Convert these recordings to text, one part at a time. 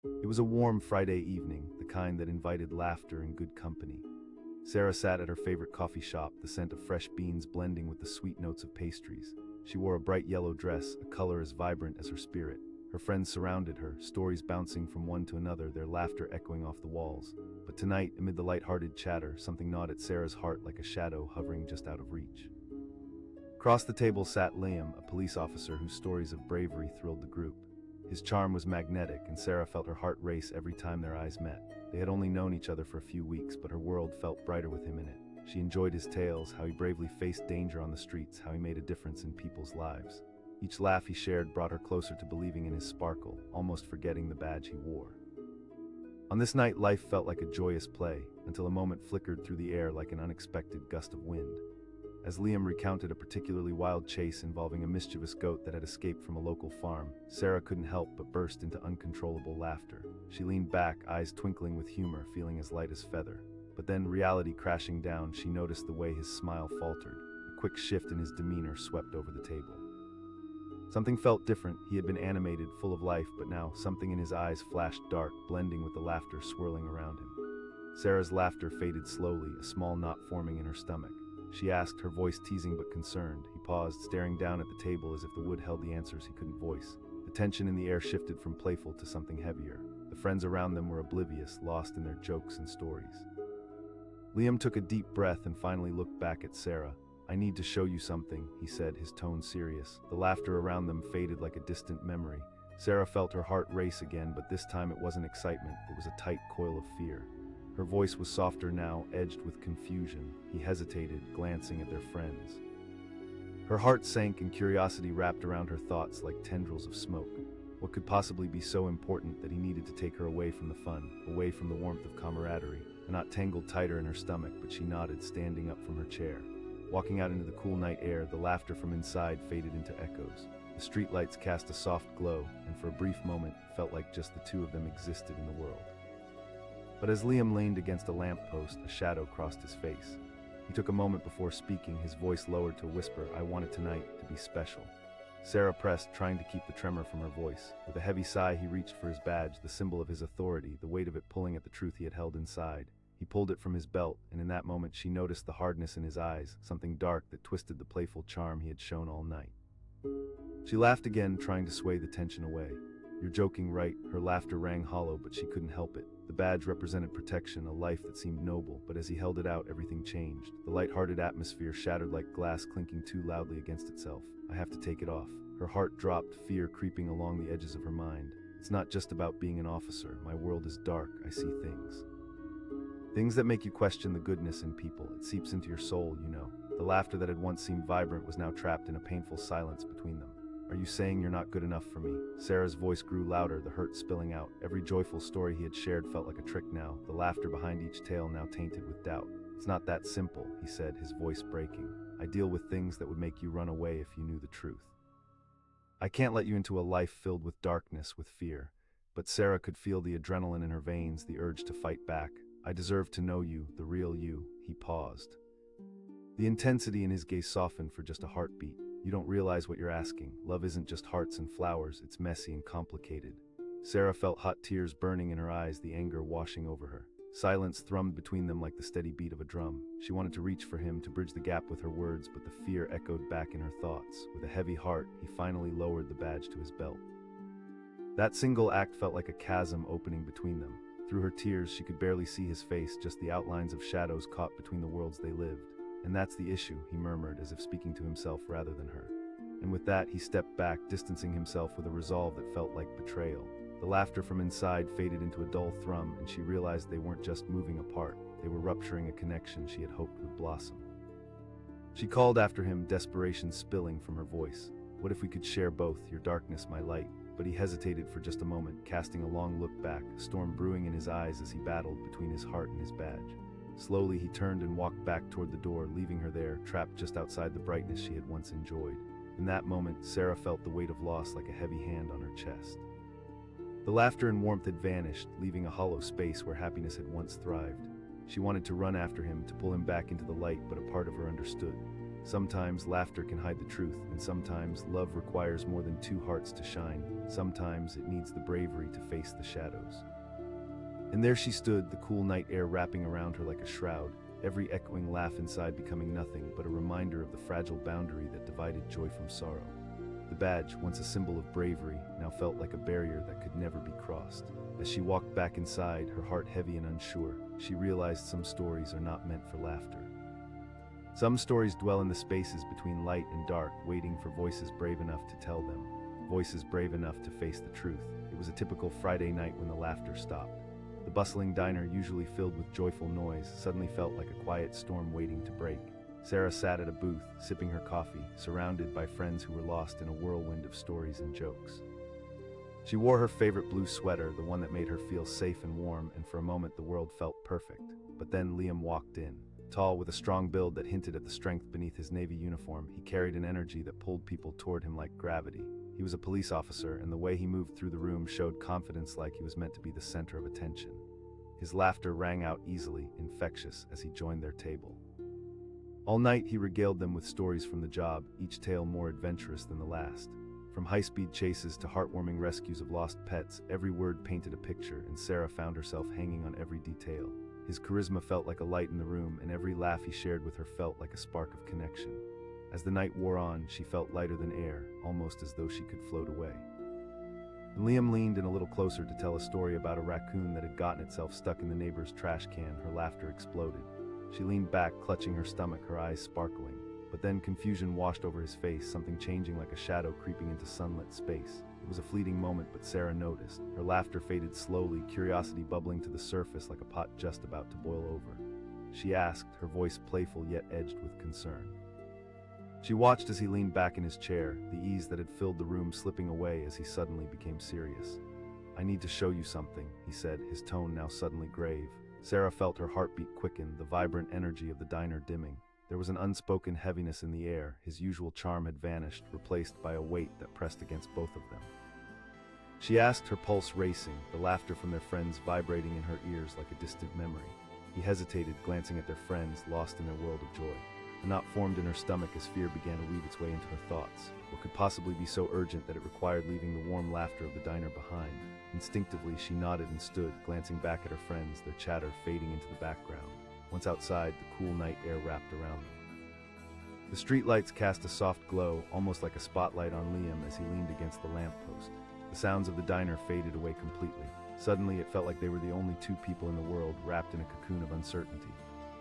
It was a warm Friday evening, the kind that invited laughter and good company. Sarah sat at her favorite coffee shop, the scent of fresh beans blending with the sweet notes of pastries. She wore a bright yellow dress, a color as vibrant as her spirit. Her friends surrounded her, stories bouncing from one to another, their laughter echoing off the walls. But tonight, amid the light-hearted chatter, something gnawed at Sarah's heart like a shadow hovering just out of reach. Across the table sat Liam, a police officer whose stories of bravery thrilled the group. His charm was magnetic, and Sarah felt her heart race every time their eyes met. They had only known each other for a few weeks, but her world felt brighter with him in it. She enjoyed his tales, how he bravely faced danger on the streets, how he made a difference in people's lives. Each laugh he shared brought her closer to believing in his sparkle, almost forgetting the badge he wore. On this night, life felt like a joyous play, until a moment flickered through the air like an unexpected gust of wind. As Liam recounted a particularly wild chase involving a mischievous goat that had escaped from a local farm, Sarah couldn't help but burst into uncontrollable laughter. She leaned back, eyes twinkling with humor, feeling as light as feather. But then, reality crashing down, she noticed the way his smile faltered. A quick shift in his demeanor swept over the table. Something felt different. He had been animated, full of life, but now something in his eyes flashed dark, blending with the laughter swirling around him. Sarah's laughter faded slowly, a small knot forming in her stomach. She asked, her voice teasing but concerned. He paused, staring down at the table as if the wood held the answers he couldn't voice. The tension in the air shifted from playful to something heavier. The friends around them were oblivious, lost in their jokes and stories. Liam took a deep breath and finally looked back at Sarah. "I need to show you something," he said, his tone serious. The laughter around them faded like a distant memory. Sarah felt her heart race again, but this time it wasn't excitement, it was a tight coil of fear. Her voice was softer now, edged with confusion. He hesitated, glancing at their friends. Her heart sank and curiosity wrapped around her thoughts like tendrils of smoke. What could possibly be so important that he needed to take her away from the fun, away from the warmth of camaraderie? A knot tangled tighter in her stomach, but she nodded, standing up from her chair. Walking out into the cool night air, the laughter from inside faded into echoes. The streetlights cast a soft glow, and for a brief moment, it felt like just the two of them existed in the world. But as Liam leaned against a lamppost, a shadow crossed his face. He took a moment before speaking, his voice lowered to a whisper, "I wanted tonight to be special." Sarah pressed, trying to keep the tremor from her voice. With a heavy sigh, he reached for his badge, the symbol of his authority, the weight of it pulling at the truth he had held inside. He pulled it from his belt, and in that moment she noticed the hardness in his eyes, something dark that twisted the playful charm he had shown all night. She laughed again, trying to sway the tension away. "You're joking, right?" Her laughter rang hollow, but she couldn't help it. The badge represented protection, a life that seemed noble, but as he held it out, everything changed. The light-hearted atmosphere shattered like glass clinking too loudly against itself. "I have to take it off." Her heart dropped, fear creeping along the edges of her mind. "It's not just about being an officer. My world is dark. I see things. Things that make you question the goodness in people. It seeps into your soul, you know." The laughter that had once seemed vibrant was now trapped in a painful silence between them. "Are you saying you're not good enough for me?" Sarah's voice grew louder, the hurt spilling out. Every joyful story he had shared felt like a trick now, the laughter behind each tale now tainted with doubt. "It's not that simple," he said, his voice breaking. "I deal with things that would make you run away if you knew the truth. I can't let you into a life filled with darkness, with fear." But Sarah could feel the adrenaline in her veins, the urge to fight back. "I deserve to know you, the real you." He paused. The intensity in his gaze softened for just a heartbeat. "You don't realize what you're asking. Love isn't just hearts and flowers, it's messy and complicated." Sarah felt hot tears burning in her eyes, the anger washing over her. Silence thrummed between them like the steady beat of a drum. She wanted to reach for him, to bridge the gap with her words, but the fear echoed back in her thoughts. With a heavy heart, he finally lowered the badge to his belt. That single act felt like a chasm opening between them. Through her tears, she could barely see his face, just the outlines of shadows caught between the worlds they lived. "And that's the issue," he murmured, as if speaking to himself rather than her. And with that, he stepped back, distancing himself with a resolve that felt like betrayal. The laughter from inside faded into a dull thrum, and she realized they weren't just moving apart, they were rupturing a connection she had hoped would blossom. She called after him, desperation spilling from her voice. "What if we could share both, your darkness, my light?" But he hesitated for just a moment, casting a long look back, a storm brewing in his eyes as he battled between his heart and his badge. Slowly he turned and walked back toward the door, leaving her there, trapped just outside the brightness she had once enjoyed. In that moment, Sarah felt the weight of loss like a heavy hand on her chest. The laughter and warmth had vanished, leaving a hollow space where happiness had once thrived. She wanted to run after him, to pull him back into the light, but a part of her understood. Sometimes laughter can hide the truth, and sometimes love requires more than two hearts to shine. Sometimes it needs the bravery to face the shadows. And there she stood, the cool night air wrapping around her like a shroud, every echoing laugh inside becoming nothing but a reminder of the fragile boundary that divided joy from sorrow. The badge, once a symbol of bravery, now felt like a barrier that could never be crossed. As she walked back inside, her heart heavy and unsure, she realized some stories are not meant for laughter. Some stories dwell in the spaces between light and dark, waiting for voices brave enough to tell them, voices brave enough to face the truth. It was a typical Friday night when the laughter stopped. The bustling diner, usually filled with joyful noise, suddenly felt like a quiet storm waiting to break. Sarah sat at a booth, sipping her coffee, surrounded by friends who were lost in a whirlwind of stories and jokes. She wore her favorite blue sweater, the one that made her feel safe and warm, and for a moment the world felt perfect. But then Liam walked in. Tall, with a strong build that hinted at the strength beneath his navy uniform, he carried an energy that pulled people toward him like gravity. He was a police officer, and the way he moved through the room showed confidence, like he was meant to be the center of attention. His laughter rang out easily, infectious, as he joined their table. All night he regaled them with stories from the job, each tale more adventurous than the last. From high-speed chases to heartwarming rescues of lost pets, every word painted a picture, and Sarah found herself hanging on every detail. His charisma felt like a light in the room, and every laugh he shared with her felt like a spark of connection. As the night wore on, she felt lighter than air, almost as though she could float away. And Liam leaned in a little closer to tell a story about a raccoon that had gotten itself stuck in the neighbor's trash can. Her laughter exploded. She leaned back, clutching her stomach, her eyes sparkling. But then confusion washed over his face, something changing like a shadow creeping into sunlit space. It was a fleeting moment, but Sarah noticed. Her laughter faded slowly, curiosity bubbling to the surface like a pot just about to boil over. She asked, her voice playful yet edged with concern. She watched as he leaned back in his chair, the ease that had filled the room slipping away as he suddenly became serious. "I need to show you something," he said, his tone now suddenly grave. Sarah felt her heartbeat quicken, the vibrant energy of the diner dimming. There was an unspoken heaviness in the air. His usual charm had vanished, replaced by a weight that pressed against both of them. She asked, her pulse racing, the laughter from their friends vibrating in her ears like a distant memory. He hesitated, glancing at their friends, lost in their world of joy. A knot formed in her stomach as fear began to weave its way into her thoughts. What could possibly be so urgent that it required leaving the warm laughter of the diner behind? Instinctively, she nodded and stood, glancing back at her friends, their chatter fading into the background. Once outside, the cool night air wrapped around them. The streetlights cast a soft glow, almost like a spotlight on Liam as he leaned against the lamppost. The sounds of the diner faded away completely. Suddenly, it felt like they were the only two people in the world, wrapped in a cocoon of uncertainty.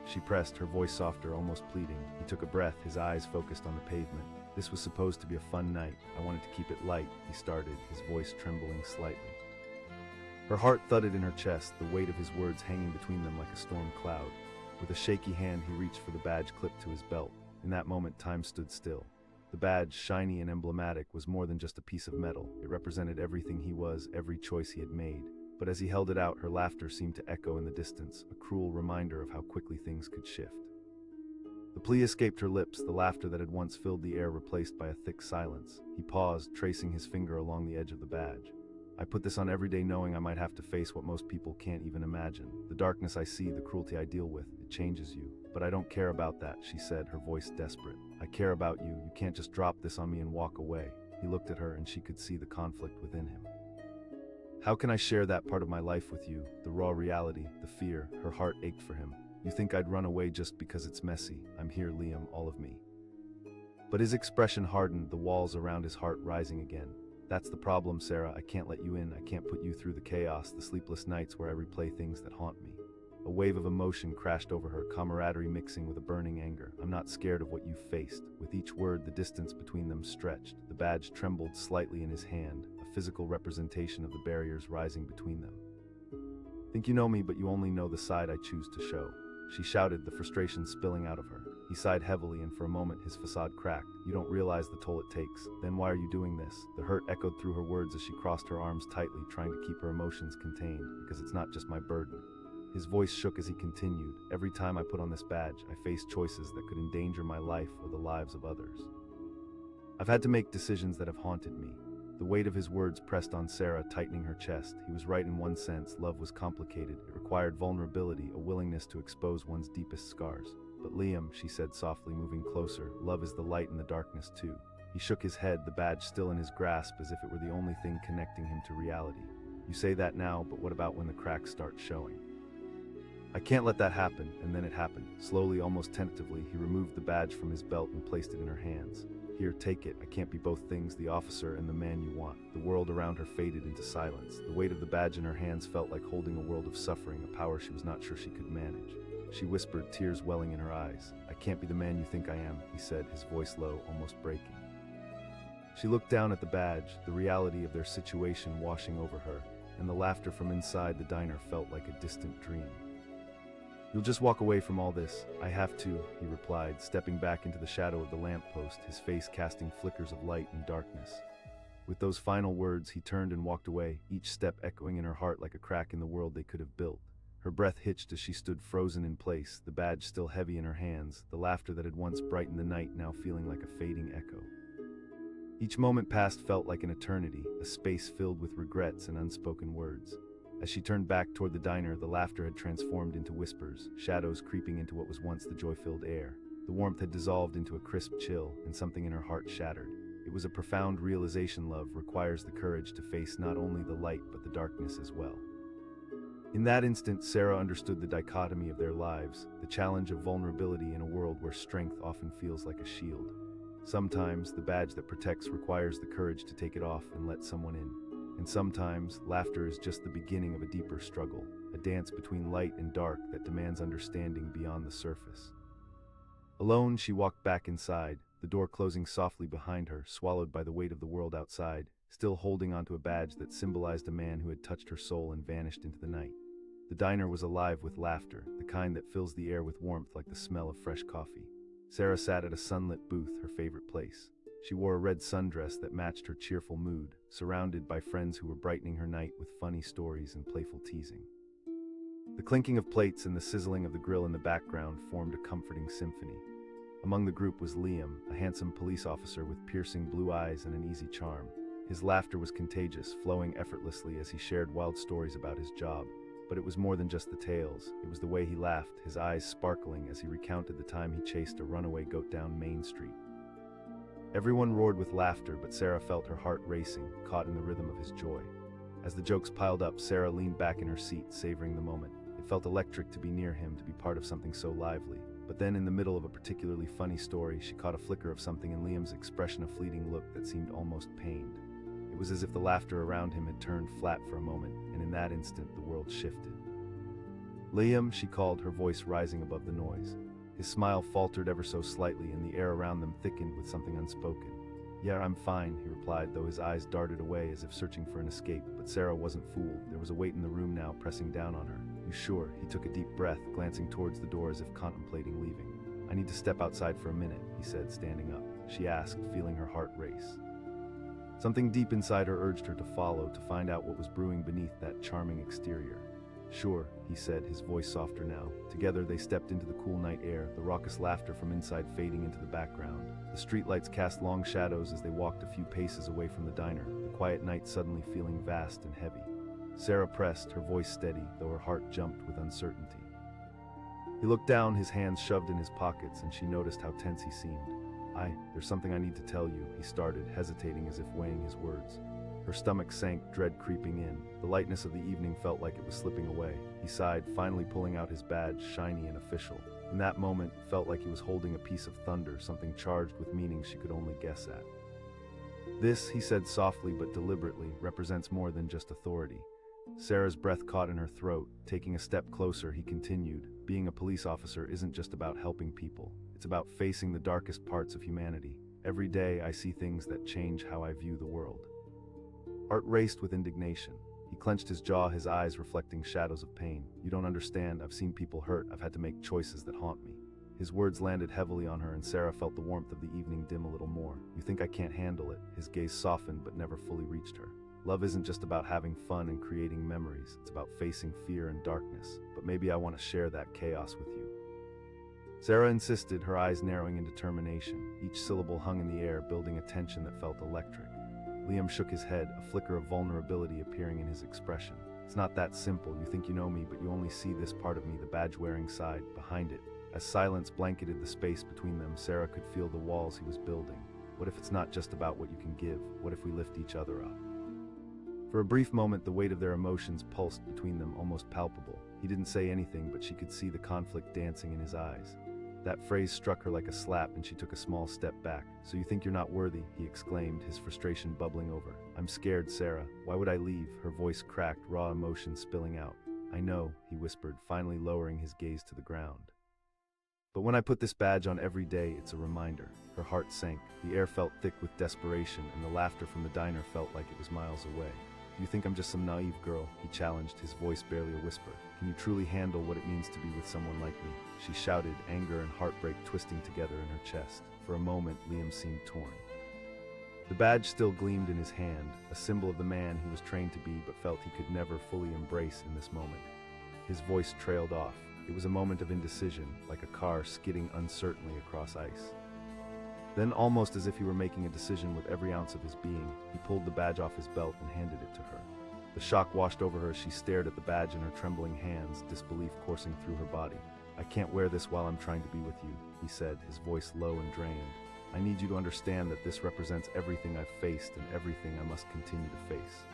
She pressed, her voice softer, almost pleading. He took a breath, his eyes focused on the pavement. "This was supposed to be a fun night. I wanted to keep it light," he started, his voice trembling slightly. Her heart thudded in her chest, the weight of his words hanging between them like a storm cloud. With a shaky hand, he reached for the badge clipped to his belt. In that moment, time stood still. The badge, shiny and emblematic, was more than just a piece of metal. It represented everything he was, every choice he had made. But as he held it out, her laughter seemed to echo in the distance, a cruel reminder of how quickly things could shift. The plea escaped her lips, the laughter that had once filled the air replaced by a thick silence. He paused, tracing his finger along the edge of the badge. "I put this on every day knowing I might have to face what most people can't even imagine. The darkness I see, the cruelty I deal with, it changes you. But I don't care about that," she said, her voice desperate. "I care about you. You can't just drop this on me and walk away." He looked at her and she could see the conflict within him. "How can I share that part of my life with you? The raw reality, the fear." Her heart ached for him. "You think I'd run away just because it's messy? I'm here, Liam, all of me." But his expression hardened, the walls around his heart rising again. "That's the problem, Sarah. I can't let you in. I can't put you through the chaos, the sleepless nights where I replay things that haunt me." A wave of emotion crashed over her, camaraderie mixing with a burning anger. "I'm not scared of what you've faced." With each word, the distance between them stretched. The badge trembled slightly in his hand, a physical representation of the barriers rising between them. "Think you know me, but you only know the side I choose to show," she shouted, the frustration spilling out of her. He sighed heavily, and for a moment his facade cracked. "You don't realize the toll it takes. Then why are you doing this?" The hurt echoed through her words as she crossed her arms tightly, trying to keep her emotions contained. "Because it's not just my burden." His voice shook as he continued. "Every time I put on this badge, I face choices that could endanger my life or the lives of others. I've had to make decisions that have haunted me." The weight of his words pressed on Sarah, tightening her chest. He was right in one sense. Love was complicated. It required vulnerability, a willingness to expose one's deepest scars. But Liam, she said softly, moving closer, love is the light in the darkness too. He shook his head, the badge still in his grasp as if it were the only thing connecting him to reality. You say that now, but what about when the cracks start showing? I can't let that happen, and then it happened. Slowly, almost tentatively, he removed the badge from his belt and placed it in her hands. Here, take it. I can't be both things, the officer and the man you want. The world around her faded into silence. The weight of the badge in her hands felt like holding a world of suffering, a power she was not sure she could manage. She whispered, tears welling in her eyes. I can't be the man you think I am, he said, his voice low, almost breaking. She looked down at the badge, the reality of their situation washing over her, and the laughter from inside the diner felt like a distant dream. You'll just walk away from all this. I have to, he replied, stepping back into the shadow of the lamppost, his face casting flickers of light and darkness. With those final words, he turned and walked away, each step echoing in her heart like a crack in the world they could have built. Her breath hitched as she stood frozen in place, the badge still heavy in her hands, the laughter that had once brightened the night now feeling like a fading echo. Each moment past felt like an eternity, a space filled with regrets and unspoken words. As she turned back toward the diner, the laughter had transformed into whispers, shadows creeping into what was once the joy-filled air. The warmth had dissolved into a crisp chill, and something in her heart shattered. It was a profound realization love requires the courage to face not only the light but the darkness as well. In that instant, Sarah understood the dichotomy of their lives, the challenge of vulnerability in a world where strength often feels like a shield. Sometimes, the badge that protects requires the courage to take it off and let someone in. And sometimes, laughter is just the beginning of a deeper struggle, a dance between light and dark that demands understanding beyond the surface. Alone, she walked back inside, the door closing softly behind her, swallowed by the weight of the world outside, still holding onto a badge that symbolized a man who had touched her soul and vanished into the night. The diner was alive with laughter, the kind that fills the air with warmth like the smell of fresh coffee. Sarah sat at a sunlit booth, her favorite place. She wore a red sundress that matched her cheerful mood, surrounded by friends who were brightening her night with funny stories and playful teasing. The clinking of plates and the sizzling of the grill in the background formed a comforting symphony. Among the group was Liam, a handsome police officer with piercing blue eyes and an easy charm. His laughter was contagious, flowing effortlessly as he shared wild stories about his job. But it was more than just the tales. It was the way he laughed, his eyes sparkling as he recounted the time he chased a runaway goat down Main Street. Everyone roared with laughter, but Sarah felt her heart racing, caught in the rhythm of his joy. As the jokes piled up, Sarah leaned back in her seat, savoring the moment. It felt electric to be near him, to be part of something so lively. But then, in the middle of a particularly funny story, she caught a flicker of something in Liam's expression, a fleeting look that seemed almost pained. It was as if the laughter around him had turned flat for a moment, and in that instant, the world shifted. Liam, she called, her voice rising above the noise. His smile faltered ever so slightly, and the air around them thickened with something unspoken. Yeah, I'm fine, he replied, though his eyes darted away as if searching for an escape. But Sarah wasn't fooled. There was a weight in the room now, pressing down on her. You sure? He took a deep breath, glancing towards the door as if contemplating leaving. I need to step outside for a minute, he said, standing up. She asked, feeling her heart race. Something deep inside her urged her to follow, to find out what was brewing beneath that charming exterior. Sure, he said, his voice softer now. Together they stepped into the cool night air, the raucous laughter from inside fading into the background. The streetlights cast long shadows as they walked a few paces away from the diner, the quiet night suddenly feeling vast and heavy. Sarah pressed, her voice steady, though her heart jumped with uncertainty. He looked down, his hands shoved in his pockets, and she noticed how tense he seemed. There's something I need to tell you, he started, hesitating as if weighing his words. Her stomach sank, dread creeping in. The lightness of the evening felt like it was slipping away. He sighed, finally pulling out his badge, shiny and official. In that moment, it felt like he was holding a piece of thunder, something charged with meaning she could only guess at. This, he said softly but deliberately, represents more than just authority. Sarah's breath caught in her throat. Taking a step closer, he continued, being a police officer isn't just about helping people. It's about facing the darkest parts of humanity. Every day, I see things that change how I view the world. Art raced with indignation. He clenched his jaw, his eyes reflecting shadows of pain. You don't understand. I've seen people hurt. I've had to make choices that haunt me. His words landed heavily on her, and Sarah felt the warmth of the evening dim a little more. You think I can't handle it? His gaze softened but never fully reached her. Love isn't just about having fun and creating memories. It's about facing fear and darkness. But maybe I want to share that chaos with you. Sarah insisted, her eyes narrowing in determination. Each syllable hung in the air, building a tension that felt electric. Liam shook his head, a flicker of vulnerability appearing in his expression. It's not that simple. You think you know me, but you only see this part of me, the badge-wearing side. Behind it, As silence blanketed the space between them, Sarah could feel the walls he was building. What if it's not just about what you can give? What if we lift each other up? For a brief moment, the weight of their emotions pulsed between them, almost palpable. He didn't say anything, but she could see the conflict dancing in his eyes. That phrase struck her like a slap, and she took a small step back. "So you think you're not worthy?" he exclaimed, his frustration bubbling over. "I'm scared, Sarah. Why would I leave?" Her voice cracked, raw emotion spilling out. "I know," he whispered, finally lowering his gaze to the ground. "But when I put this badge on every day, it's a reminder." Her heart sank. The air felt thick with desperation, and the laughter from the diner felt like it was miles away. "Do you think I'm just some naive girl?" he challenged, his voice barely a whisper. "Can you truly handle what it means to be with someone like me?" She shouted, anger and heartbreak twisting together in her chest. For a moment, Liam seemed torn. The badge still gleamed in his hand, a symbol of the man he was trained to be but felt he could never fully embrace in this moment. His voice trailed off. It was a moment of indecision, like a car skidding uncertainly across ice. Then, almost as if he were making a decision with every ounce of his being, he pulled the badge off his belt and handed it to her. The shock washed over her as she stared at the badge in her trembling hands, disbelief coursing through her body. "I can't wear this while I'm trying to be with you," he said, his voice low and drained. "I need you to understand that this represents everything I've faced and everything I must continue to face."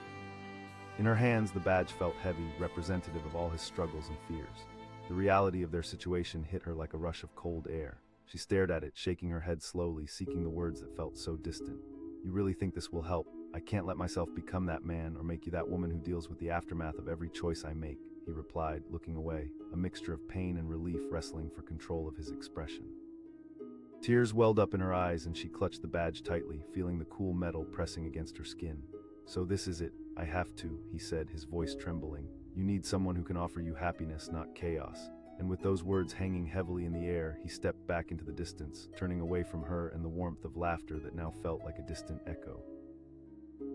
In her hands, the badge felt heavy, representative of all his struggles and fears. The reality of their situation hit her like a rush of cold air. She stared at it, shaking her head slowly, seeking the words that felt so distant. "You really think this will help? I can't let myself become that man or make you that woman who deals with the aftermath of every choice I make," he replied, looking away, a mixture of pain and relief wrestling for control of his expression. Tears welled up in her eyes and she clutched the badge tightly, feeling the cool metal pressing against her skin. "So this is it. I have to," he said, his voice trembling. "You need someone who can offer you happiness, not chaos." And with those words hanging heavily in the air, he stepped back into the distance, turning away from her and the warmth of laughter that now felt like a distant echo.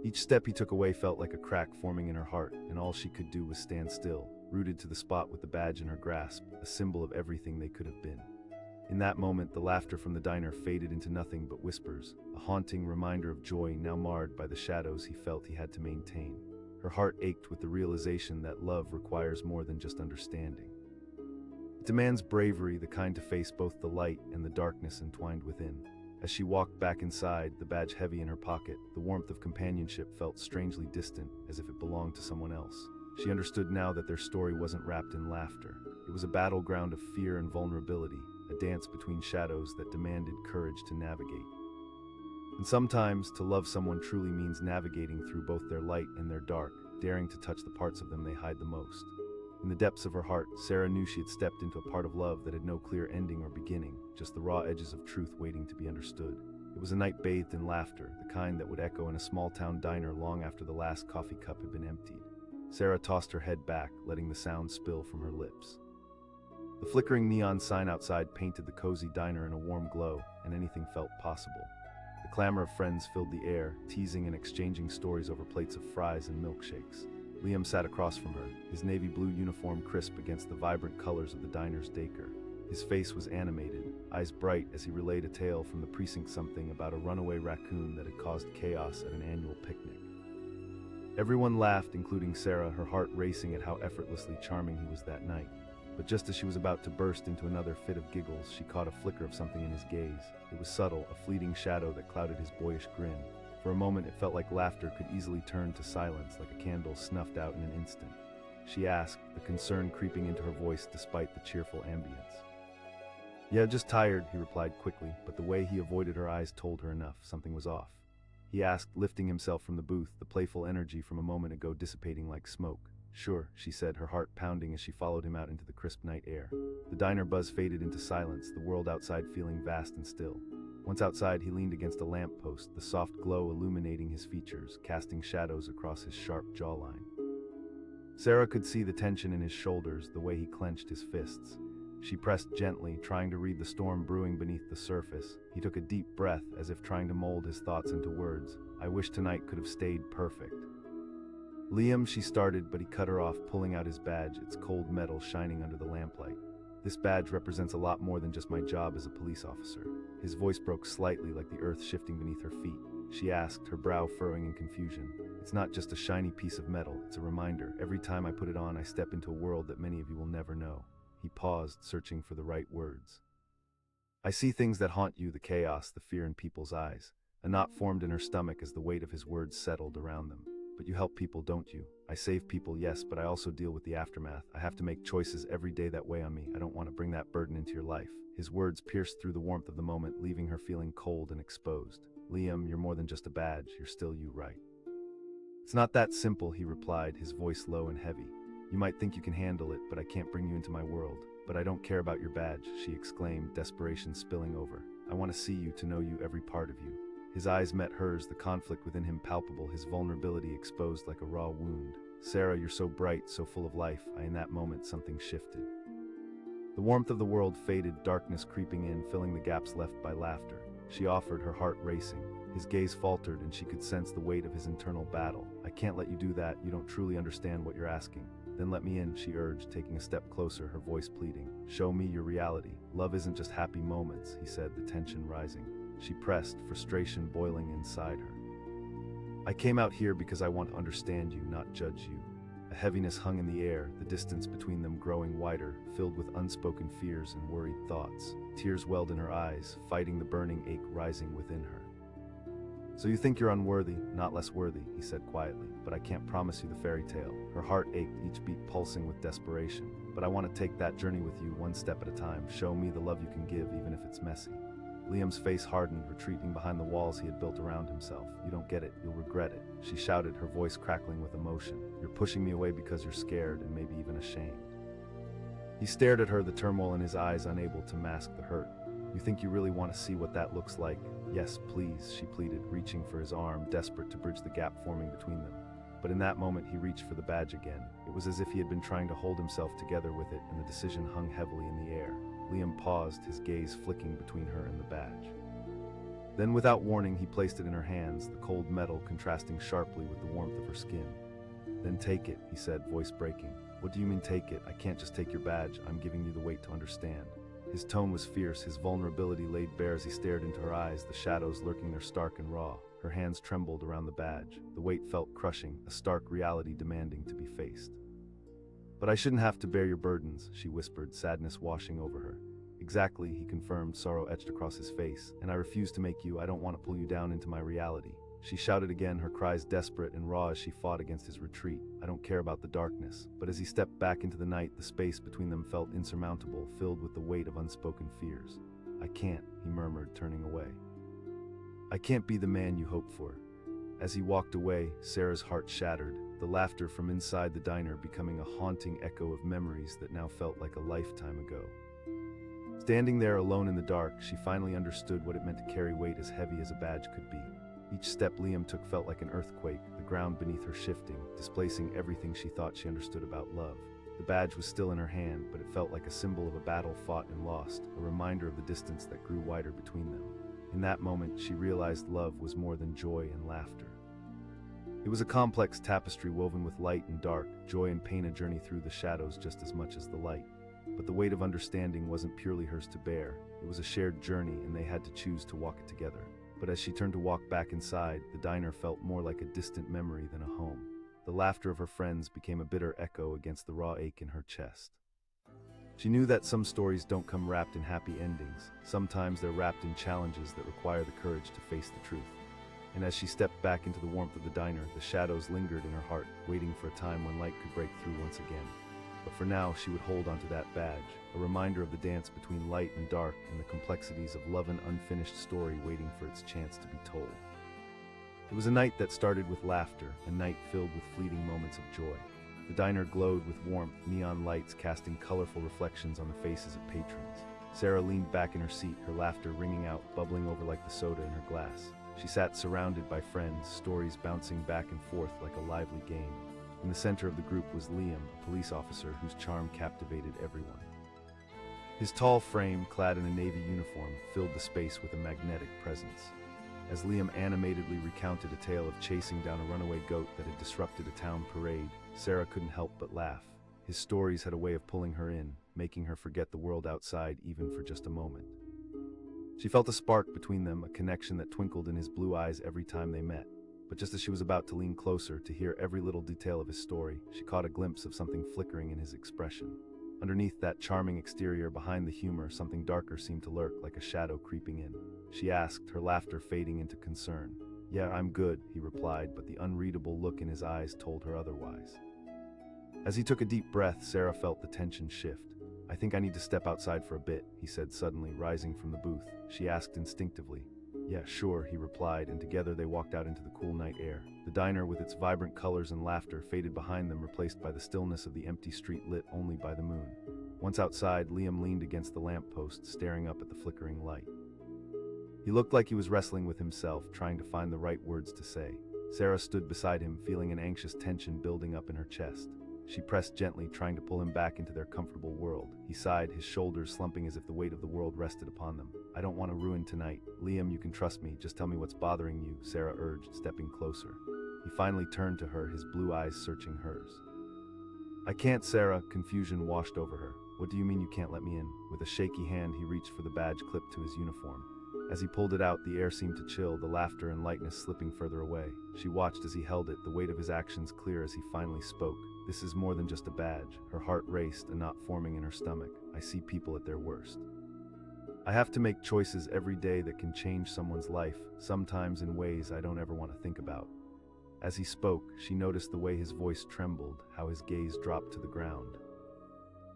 Each step he took away felt like a crack forming in her heart, and all she could do was stand still, rooted to the spot with the badge in her grasp, a symbol of everything they could have been. In that moment, the laughter from the diner faded into nothing but whispers, a haunting reminder of joy now marred by the shadows he felt he had to maintain. Her heart ached with the realization that love requires more than just understanding. It demands bravery, the kind to face both the light and the darkness entwined within. As she walked back inside, the badge heavy in her pocket, the warmth of companionship felt strangely distant, as if it belonged to someone else. She understood now that their story wasn't wrapped in laughter. It was a battleground of fear and vulnerability, a dance between shadows that demanded courage to navigate. And sometimes, to love someone truly means navigating through both their light and their dark, daring to touch the parts of them they hide the most. In the depths of her heart, Sarah knew she had stepped into a part of love that had no clear ending or beginning, just the raw edges of truth waiting to be understood. It was a night bathed in laughter, the kind that would echo in a small-town diner long after the last coffee cup had been emptied. Sarah tossed her head back, letting the sound spill from her lips. The flickering neon sign outside painted the cozy diner in a warm glow, and anything felt possible. The clamor of friends filled the air, teasing and exchanging stories over plates of fries and milkshakes. Liam sat across from her, his navy blue uniform crisp against the vibrant colors of the diner's decor. His face was animated, eyes bright as he relayed a tale from the precinct, something about a runaway raccoon that had caused chaos at an annual picnic. Everyone laughed, including Sarah, her heart racing at how effortlessly charming he was that night. But just as she was about to burst into another fit of giggles, she caught a flicker of something in his gaze. It was subtle, a fleeting shadow that clouded his boyish grin. For a moment, it felt like laughter could easily turn to silence, like a candle snuffed out in an instant. She asked, the concern creeping into her voice despite the cheerful ambience. "Yeah, just tired," he replied quickly, but the way he avoided her eyes told her enough. Something was off. He asked, lifting himself from the booth, the playful energy from a moment ago dissipating like smoke. "Sure," she said, her heart pounding as she followed him out into the crisp night air. The diner buzz faded into silence, the world outside feeling vast and still. Once outside, he leaned against a lamppost, the soft glow illuminating his features, casting shadows across his sharp jawline. Sarah could see the tension in his shoulders, the way he clenched his fists. She pressed gently, trying to read the storm brewing beneath the surface. He took a deep breath, as if trying to mold his thoughts into words. "I wish tonight could have stayed perfect." "Liam," she started, but he cut her off, pulling out his badge, its cold metal shining under the lamplight. "This badge represents a lot more than just my job as a police officer." His voice broke slightly, like the earth shifting beneath her feet. She asked, her brow furrowing in confusion. "It's not just a shiny piece of metal, it's a reminder. Every time I put it on, I step into a world that many of you will never know." He paused, searching for the right words. I see things that haunt you, the chaos, the fear in people's eyes. A knot formed in her stomach as the weight of his words settled around them. But you help people, don't you? I save people, yes, but I also deal with the aftermath. I have to make choices every day that weigh on me. I don't want to bring that burden into your life. His words pierced through the warmth of the moment, leaving her feeling cold and exposed. Liam, you're more than just a badge. You're still you, right? It's not that simple, he replied, his voice low and heavy. You might think you can handle it, but I can't bring you into my world. But I don't care about your badge, she exclaimed, desperation spilling over. I want to see you, to know you, every part of you. His eyes met hers, the conflict within him palpable, his vulnerability exposed like a raw wound. Sarah, you're so bright, so full of life. In that moment, something shifted. The warmth of the world faded, darkness creeping in, filling the gaps left by laughter. She offered, her heart racing. His gaze faltered, and she could sense the weight of his internal battle. I can't let you do that. You don't truly understand what you're asking. Then let me in, she urged, taking a step closer, her voice pleading. Show me your reality. Love isn't just happy moments, he said, the tension rising. She pressed, frustration boiling inside her. I came out here because I want to understand you, not judge you. A heaviness hung in the air, the distance between them growing wider, filled with unspoken fears and worried thoughts. Tears welled in her eyes, fighting the burning ache rising within her. So you think you're unworthy, not less worthy, he said quietly, but I can't promise you the fairy tale. Her heart ached, each beat pulsing with desperation. But I want to take that journey with you, one step at a time. Show me the love you can give, even if it's messy. Liam's face hardened, retreating behind the walls he had built around himself. You don't get it, you'll regret it, she shouted, her voice crackling with emotion. You're pushing me away because you're scared and maybe even ashamed. He stared at her, the turmoil in his eyes unable to mask the hurt. You think you really want to see what that looks like? Yes, please, she pleaded, reaching for his arm, desperate to bridge the gap forming between them. But in that moment, he reached for the badge again. It was as if he had been trying to hold himself together with it, and the decision hung heavily in the air. Liam paused, his gaze flicking between her and the badge. Then, without warning, he placed it in her hands, the cold metal contrasting sharply with the warmth of her skin. Then take it, he said, voice breaking. What do you mean take it? I can't just take your badge. I'm giving you the weight to understand. His tone was fierce, his vulnerability laid bare as he stared into her eyes, the shadows lurking there stark and raw. Her hands trembled around the badge. The weight felt crushing, a stark reality demanding to be faced. But I shouldn't have to bear your burdens, she whispered, sadness washing over her. Exactly, he confirmed, sorrow etched across his face. And I refuse to make you. I don't want to pull you down into my reality. She shouted again, her cries desperate and raw as she fought against his retreat. I don't care about the darkness. But as he stepped back into the night, the space between them felt insurmountable, filled with the weight of unspoken fears. I can't, he murmured, turning away. I can't be the man you hope for. As he walked away, Sarah's heart shattered, the laughter from inside the diner becoming a haunting echo of memories that now felt like a lifetime ago. Standing there alone in the dark, she finally understood what it meant to carry weight as heavy as a badge could be. Each step Liam took felt like an earthquake, the ground beneath her shifting, displacing everything she thought she understood about love. The badge was still in her hand, but it felt like a symbol of a battle fought and lost, a reminder of the distance that grew wider between them. In that moment, she realized love was more than joy and laughter. It was a complex tapestry woven with light and dark, joy and pain, a journey through the shadows just as much as the light. But the weight of understanding wasn't purely hers to bear. It was a shared journey, and they had to choose to walk it together. But as she turned to walk back inside, the diner felt more like a distant memory than a home. The laughter of her friends became a bitter echo against the raw ache in her chest. She knew that some stories don't come wrapped in happy endings. Sometimes they're wrapped in challenges that require the courage to face the truth. And as she stepped back into the warmth of the diner, the shadows lingered in her heart, waiting for a time when light could break through once again. But for now, she would hold onto that badge, a reminder of the dance between light and dark and the complexities of love, an unfinished story waiting for its chance to be told. It was a night that started with laughter, a night filled with fleeting moments of joy. The diner glowed with warmth, neon lights casting colorful reflections on the faces of patrons. Sarah leaned back in her seat, her laughter ringing out, bubbling over like the soda in her glass. She sat surrounded by friends, stories bouncing back and forth like a lively game. In the center of the group was Liam, a police officer whose charm captivated everyone. His tall frame, clad in a navy uniform, filled the space with a magnetic presence. As Liam animatedly recounted a tale of chasing down a runaway goat that had disrupted a town parade, Sarah couldn't help but laugh. His stories had a way of pulling her in, making her forget the world outside even for just a moment. She felt a spark between them, a connection that twinkled in his blue eyes every time they met. But just as she was about to lean closer to hear every little detail of his story, she caught a glimpse of something flickering in his expression. Underneath that charming exterior, behind the humor, something darker seemed to lurk, like a shadow creeping in. She asked, her laughter fading into concern. "Yeah, I'm good," he replied, but the unreadable look in his eyes told her otherwise. As he took a deep breath, Sarah felt the tension shift. "I think I need to step outside for a bit," he said suddenly, rising from the booth. She asked instinctively. "Yeah, sure," he replied, and together they walked out into the cool night air. The diner, with its vibrant colors and laughter, faded behind them, replaced by the stillness of the empty street lit only by the moon. Once outside, Liam leaned against the lamppost, staring up at the flickering light. He looked like he was wrestling with himself, trying to find the right words to say. Sarah stood beside him, feeling an anxious tension building up in her chest. She pressed gently, trying to pull him back into their comfortable world. He sighed, his shoulders slumping as if the weight of the world rested upon them. "I don't want to ruin tonight. Liam, you can trust me. Just tell me what's bothering you," Sarah urged, stepping closer. He finally turned to her, his blue eyes searching hers. "I can't, Sarah," confusion washed over her. "What do you mean you can't let me in?" With a shaky hand, he reached for the badge clipped to his uniform. As he pulled it out, the air seemed to chill, the laughter and lightness slipping further away. She watched as he held it, the weight of his actions clear as he finally spoke. "This is more than just a badge." Her heart raced, a knot forming in her stomach. "I see people at their worst. I have to make choices every day that can change someone's life, sometimes in ways I don't ever want to think about." As he spoke, she noticed the way his voice trembled, how his gaze dropped to the ground.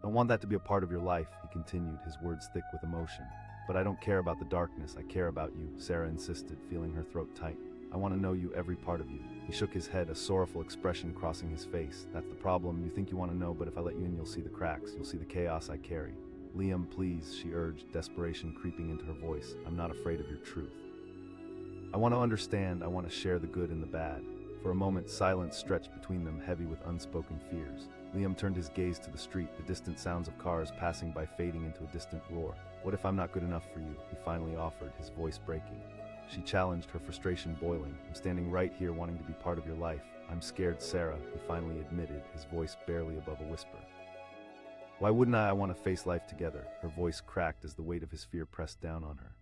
"I want that to be a part of your life," he continued, his words thick with emotion. "But I don't care about the darkness, I care about you," Sarah insisted, feeling her throat tight. "I want to know you, every part of you." He shook his head, a sorrowful expression crossing his face. "That's the problem. You think you want to know, but if I let you in, you'll see the cracks. You'll see the chaos I carry." "Liam, please," she urged, desperation creeping into her voice. "I'm not afraid of your truth. I want to understand. I want to share the good and the bad." For a moment, silence stretched between them, heavy with unspoken fears. Liam turned his gaze to the street, the distant sounds of cars passing by fading into a distant roar. "What if I'm not good enough for you?" he finally offered, his voice breaking. She challenged, her frustration boiling. "I'm standing right here wanting to be part of your life. I'm scared, Sarah," he finally admitted, his voice barely above a whisper. "Why wouldn't I? I want to face life together." Her voice cracked as the weight of his fear pressed down on her.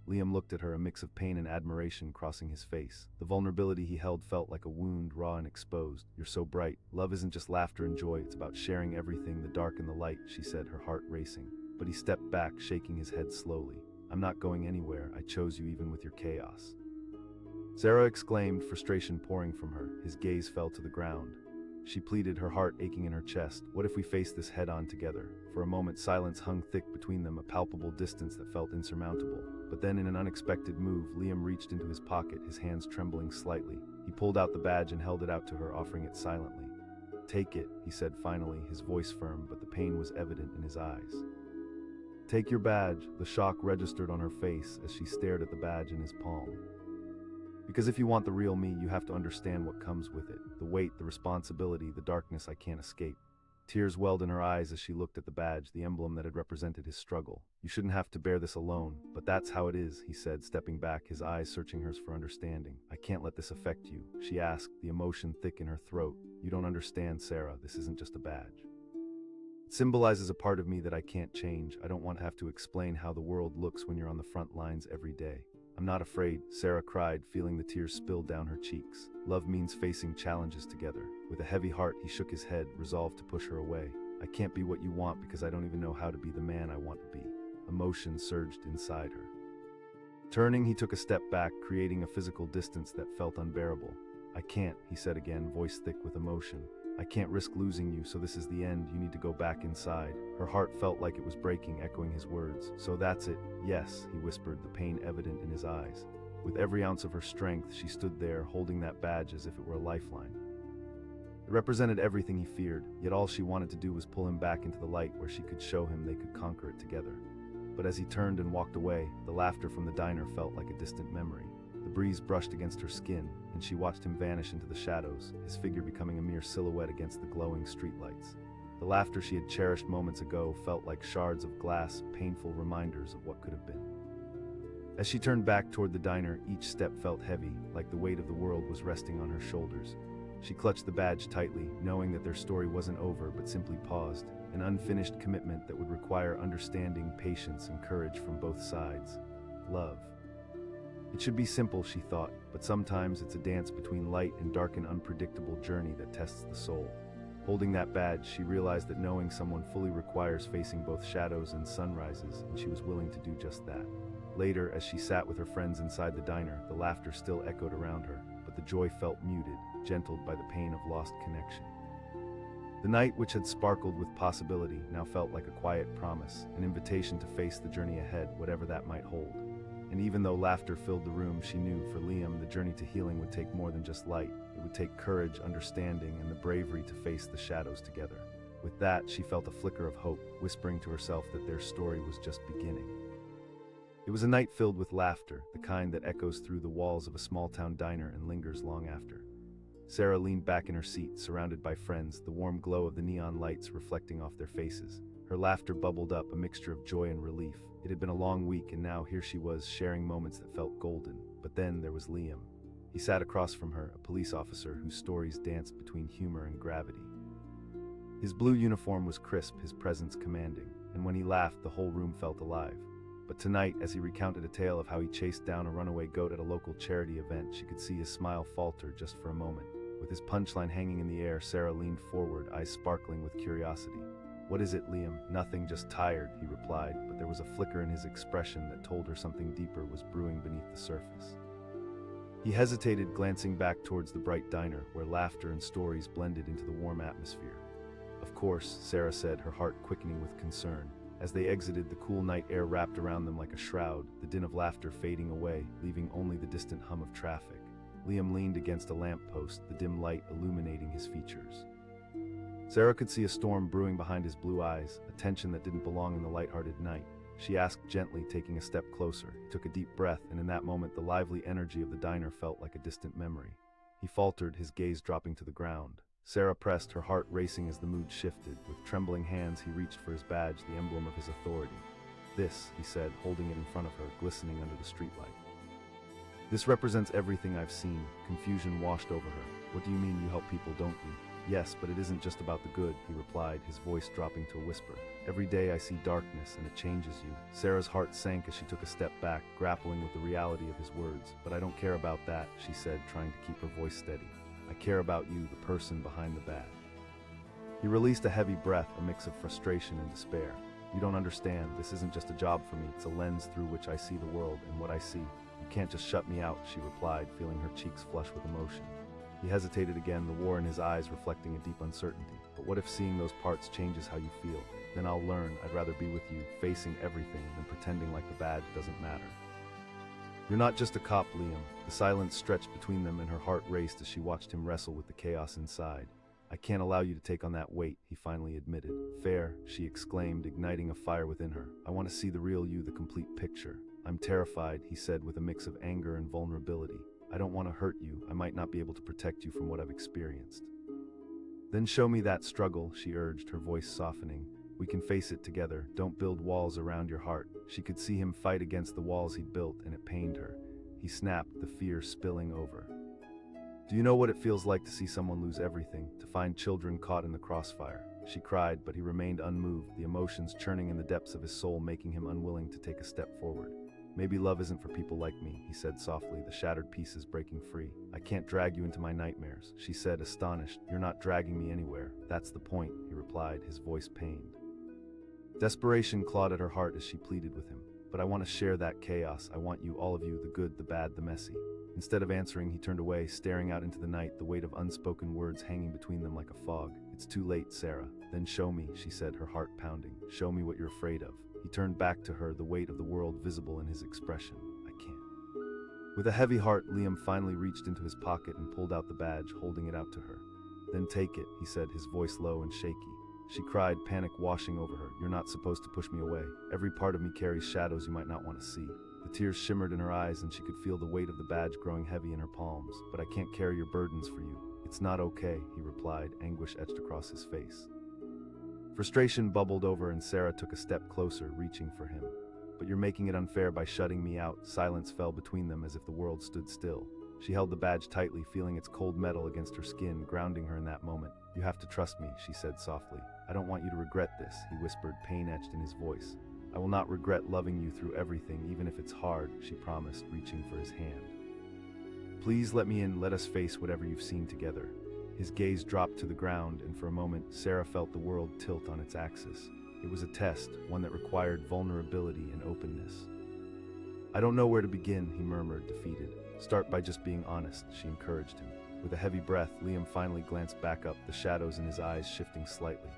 Liam looked at her, a mix of pain and admiration crossing his face. The vulnerability he held felt like a wound, raw and exposed. "You're so bright. Love isn't just laughter and joy, it's about sharing everything, the dark and the light," she said, her heart racing. But he stepped back, shaking his head slowly. "I'm not going anywhere. I chose you even with your chaos." Sarah exclaimed, frustration pouring from her. His gaze fell to the ground. She pleaded, her heart aching in her chest. "What if we face this head-on together?" For a moment, silence hung thick between them, a palpable distance that felt insurmountable. But then, in an unexpected move, Liam reached into his pocket, his hands trembling slightly. He pulled out the badge and held it out to her, offering it silently. "Take it," he said finally, his voice firm, but the pain was evident in his eyes. "Take your badge." The shock registered on her face as she stared at the badge in his palm. "Because if you want the real me, you have to understand what comes with it. The weight, the responsibility, the darkness I can't escape." Tears welled in her eyes as she looked at the badge, the emblem that had represented his struggle. "You shouldn't have to bear this alone, but that's how it is," he said, stepping back, his eyes searching hers for understanding. "I can't let this affect you," she asked, the emotion thick in her throat. "You don't understand, Sarah. This isn't just a badge. It symbolizes a part of me that I can't change. I don't want to have to explain how the world looks when you're on the front lines every day." "I'm not afraid," Sarah cried, feeling the tears spill down her cheeks. "Love means facing challenges together." With a heavy heart, he shook his head, resolved to push her away. "I can't be what you want because I don't even know how to be the man I want to be." Emotion surged inside her. Turning, he took a step back, creating a physical distance that felt unbearable. "I can't," he said again, voice thick with emotion. "I can't risk losing you, so this is the end. You need to go back inside." Her heart felt like it was breaking, echoing his words. "So that's it." "Yes," he whispered, the pain evident in his eyes. With every ounce of her strength, she stood there, holding that badge as if it were a lifeline. It represented everything he feared, yet all she wanted to do was pull him back into the light where she could show him they could conquer it together. But as he turned and walked away, the laughter from the diner felt like a distant memory. The breeze brushed against her skin, and she watched him vanish into the shadows, his figure becoming a mere silhouette against the glowing streetlights. The laughter she had cherished moments ago felt like shards of glass, painful reminders of what could have been. As she turned back toward the diner, each step felt heavy, like the weight of the world was resting on her shoulders. She clutched the badge tightly, knowing that their story wasn't over but simply paused, an unfinished commitment that would require understanding, patience, and courage from both sides. Love. It should be simple, she thought, but sometimes it's a dance between light and dark, an unpredictable journey that tests the soul. Holding that badge, she realized that knowing someone fully requires facing both shadows and sunrises, and she was willing to do just that. Later, as she sat with her friends inside the diner, the laughter still echoed around her, but the joy felt muted, gentled by the pain of lost connection. The night, which had sparkled with possibility, now felt like a quiet promise, an invitation to face the journey ahead, whatever that might hold. And even though laughter filled the room, she knew for Liam the journey to healing would take more than just light. It would take courage, understanding, and the bravery to face the shadows together. With that, she felt a flicker of hope, whispering to herself that their story was just beginning. It was a night filled with laughter, the kind that echoes through the walls of a small-town diner and lingers long after. Sarah leaned back in her seat, surrounded by friends, the warm glow of the neon lights reflecting off their faces. Her laughter bubbled up, a mixture of joy and relief. It had been a long week, and now here she was, sharing moments that felt golden. But then there was Liam. He sat across from her, a police officer whose stories danced between humor and gravity. His blue uniform was crisp, his presence commanding, and when he laughed, the whole room felt alive. But tonight, as he recounted a tale of how he chased down a runaway goat at a local charity event, she could see his smile falter just for a moment. With his punchline hanging in the air, Sarah leaned forward, eyes sparkling with curiosity. "What is it, Liam?" "Nothing, just tired," he replied, but there was a flicker in his expression that told her something deeper was brewing beneath the surface. He hesitated, glancing back towards the bright diner, where laughter and stories blended into the warm atmosphere. "Of course," Sarah said, her heart quickening with concern. As they exited, the cool night air wrapped around them like a shroud, the din of laughter fading away, leaving only the distant hum of traffic. Liam leaned against a lamppost, the dim light illuminating his features. Sarah could see a storm brewing behind his blue eyes, a tension that didn't belong in the lighthearted night. She asked gently, taking a step closer. He took a deep breath, and in that moment the lively energy of the diner felt like a distant memory. He faltered, his gaze dropping to the ground. Sarah pressed, her heart racing as the mood shifted. With trembling hands he reached for his badge, the emblem of his authority. "This," he said, holding it in front of her, glistening under the streetlight. "This represents everything I've seen." Confusion washed over her. "What do you mean you help people, don't you?" "Yes, but it isn't just about the good," he replied, his voice dropping to a whisper. "Every day I see darkness, and it changes you." Sarah's heart sank as she took a step back, grappling with the reality of his words. "But I don't care about that," she said, trying to keep her voice steady. "I care about you, the person behind the badge." He released a heavy breath, a mix of frustration and despair. "You don't understand. This isn't just a job for me. It's a lens through which I see the world and what I see. You can't just shut me out," she replied, feeling her cheeks flush with emotion. He hesitated again, the war in his eyes reflecting a deep uncertainty. "But what if seeing those parts changes how you feel? Then I'll learn. I'd rather be with you, facing everything, than pretending like the badge doesn't matter." "You're not just a cop, Liam." The silence stretched between them, and her heart raced as she watched him wrestle with the chaos inside. "I can't allow you to take on that weight," he finally admitted. "Fair," she exclaimed, igniting a fire within her. "I want to see the real you, the complete picture." "I'm terrified," he said with a mix of anger and vulnerability. "I don't want to hurt you. I might not be able to protect you from what I've experienced." "Then show me that struggle," she urged, her voice softening. "We can face it together. Don't build walls around your heart." She could see him fight against the walls he'd built, and it pained her. He snapped, the fear spilling over. "Do you know what it feels like to see someone lose everything, to find children caught in the crossfire?" She cried, but he remained unmoved, the emotions churning in the depths of his soul, making him unwilling to take a step forward. "Maybe love isn't for people like me," he said softly, the shattered pieces breaking free. "I can't drag you into my nightmares," she said, astonished. "You're not dragging me anywhere." "That's the point," he replied, his voice pained. Desperation clawed at her heart as she pleaded with him. "But I want to share that chaos. I want you, all of you, the good, the bad, the messy." Instead of answering, he turned away, staring out into the night, the weight of unspoken words hanging between them like a fog. "It's too late, Sarah." "Then show me," she said, her heart pounding. "Show me what you're afraid of." He turned back to her, the weight of the world visible in his expression. "I can't." With a heavy heart, Liam finally reached into his pocket and pulled out the badge, holding it out to her. "Then take it," he said, his voice low and shaky. She cried, panic washing over her. "You're not supposed to push me away. Every part of me carries shadows you might not want to see." The tears shimmered in her eyes, and she could feel the weight of the badge growing heavy in her palms. "But I can't carry your burdens for you." "It's not okay," he replied, anguish etched across his face. Frustration bubbled over, and Sarah took a step closer, reaching for him. "But you're making it unfair by shutting me out." Silence fell between them as if the world stood still. She held the badge tightly, feeling its cold metal against her skin, grounding her in that moment. "You have to trust me," she said softly. "I don't want you to regret this," he whispered, pain etched in his voice. "I will not regret loving you through everything, even if it's hard," she promised, reaching for his hand. "Please let me in, let us face whatever you've seen together." His gaze dropped to the ground, and for a moment, Sarah felt the world tilt on its axis. It was a test, one that required vulnerability and openness. "I don't know where to begin," he murmured, defeated. "Start by just being honest," she encouraged him. With a heavy breath, Liam finally glanced back up, the shadows in his eyes shifting slightly.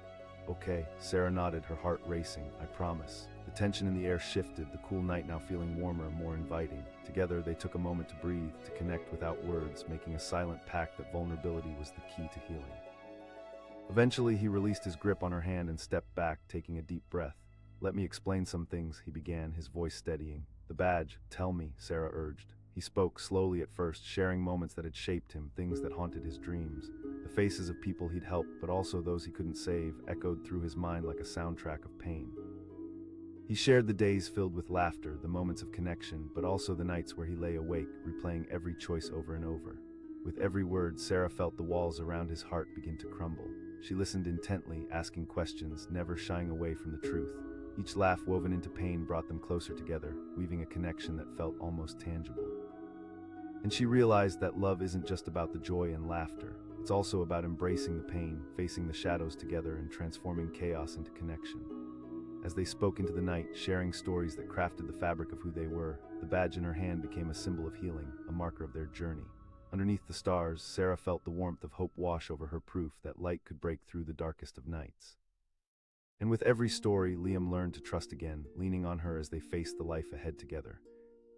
"Okay," Sarah nodded, her heart racing. "I promise." The tension in the air shifted, the cool night now feeling warmer, more inviting. Together, they took a moment to breathe, to connect without words, making a silent pact that vulnerability was the key to healing. Eventually, he released his grip on her hand and stepped back, taking a deep breath. "Let me explain some things," he began, his voice steadying. "The badge, tell me," Sarah urged. He spoke slowly at first, sharing moments that had shaped him, things that haunted his dreams. The faces of people he'd helped, but also those he couldn't save, echoed through his mind like a soundtrack of pain. He shared the days filled with laughter, the moments of connection, but also the nights where he lay awake, replaying every choice over and over. With every word, Sarah felt the walls around his heart begin to crumble. She listened intently, asking questions, never shying away from the truth. Each laugh woven into pain brought them closer together, weaving a connection that felt almost tangible. And she realized that love isn't just about the joy and laughter. It's also about embracing the pain, facing the shadows together, and transforming chaos into connection. As they spoke into the night, sharing stories that crafted the fabric of who they were, the badge in her hand became a symbol of healing, a marker of their journey. Underneath the stars, Sarah felt the warmth of hope wash over her, proof that light could break through the darkest of nights. And with every story, Liam learned to trust again, leaning on her as they faced the life ahead together.